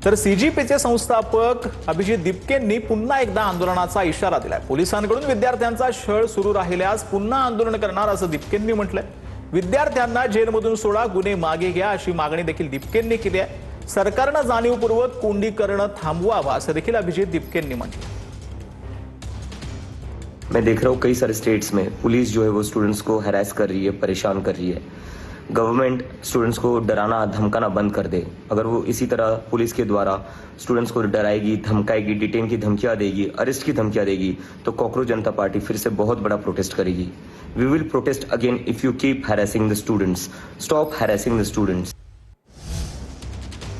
तर सीजीपीचे संस्थापक अभिजित दिपकेंनी पुन्हा एकदा आंदोलनाचा इशारा दिलाय। पोलिसांकडून विद्यार्थ्यांचा छळ सुरू राहिल्यास पुन्हा आंदोलन करणार असं दिपकेंनी म्हटलंय। विद्यार्थ्यांना जेलमधून सोडा, गुन्हे मागे घ्या अशी मागणी देखील दिपकेंनी केली आहे। सरकारनं जाणीवपूर्वक कोंडी करणं थांबवावं असं देखील अभिजित दिपकेंनी म्हटलं। मैं देख रहा हूँ कई सारे स्टेट्स में पुलिस जो है वो स्टूडेंट्स को हैरेस कर रही है, परेशान कर रही है। गवर्नमेंट स्टूडेंट्स को डराना धमकाना बंद कर दे। अगर वो इसी तरह पुलिस के द्वारा स्टूडेंट्स को डराएगी, धमकाएगी, डिटेन की धमकियां देगी, अरेस्ट की धमकियां देगी, तो कॉकरोच जनता पार्टी फिर से बहुत बड़ा प्रोटेस्ट करेगी। We will protest again if you keep harassing the students. Stop harassing the students.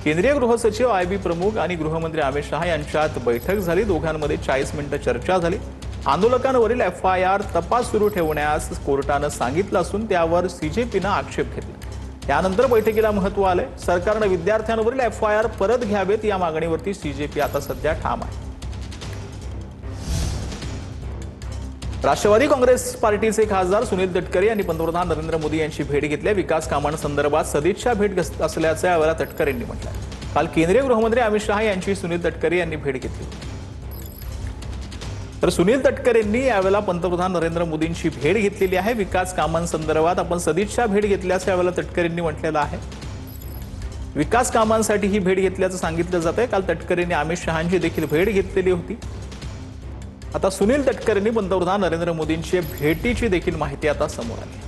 केंद्रीय गृह सचिव आयबी प्रमुख आणि गृहमंत्री अमित शहा यांच्यात बैठक झाली। दोघांमध्ये 40 मिनिटं चर्चा झाली। आंदोलकांवरील एफआयआर तपास सुरू ठेवण्यास कोर्टानं सांगितलं असून त्यावर सीजेपीनं आक्षेप घेतला। त्यानंतर बैठकीला महत्त्व आलंय। सरकारनं विद्यार्थ्यांवरील एफआयआर परत घ्यावेत या मागणीवरती सीजेपी आता सध्या ठाम आहे। राष्ट्रवादी काँग्रेस पार्टीचे खासदार सुनील तटकरे यांनी पंतप्रधान नरेंद्र मोदी यांची भेट घेतली। विकास कामांसंदर्भात सदिच्छा भेट असल्याचं यावेळेला तटकरेंनी म्हटलंय। काल केंद्रीय गृहमंत्री अमित शहा यांची सुनील तटकरे यांनी भेट घेतली। तर सुनील तटकरेंनी यावेळेला पंतप्रधान नरेंद्र मोदींची भेट घेतलेली आहे। विकास कामांसंदर्भात आपण सदिच्छा भेट घेतल्याचं यावेळेला तटकरेंनी म्हटलेलं आहे। विकास कामांसाठी ही भेट घेतल्याचं सांगितलं जातंय। काल तटकरेंनी अमित शहांची देखील भेट घेतलेली होती। आता सुनील तटकरेंनी पंतप्रधान नरेंद्र मोदींची भेटीची देखील माहिती आता समोर आली।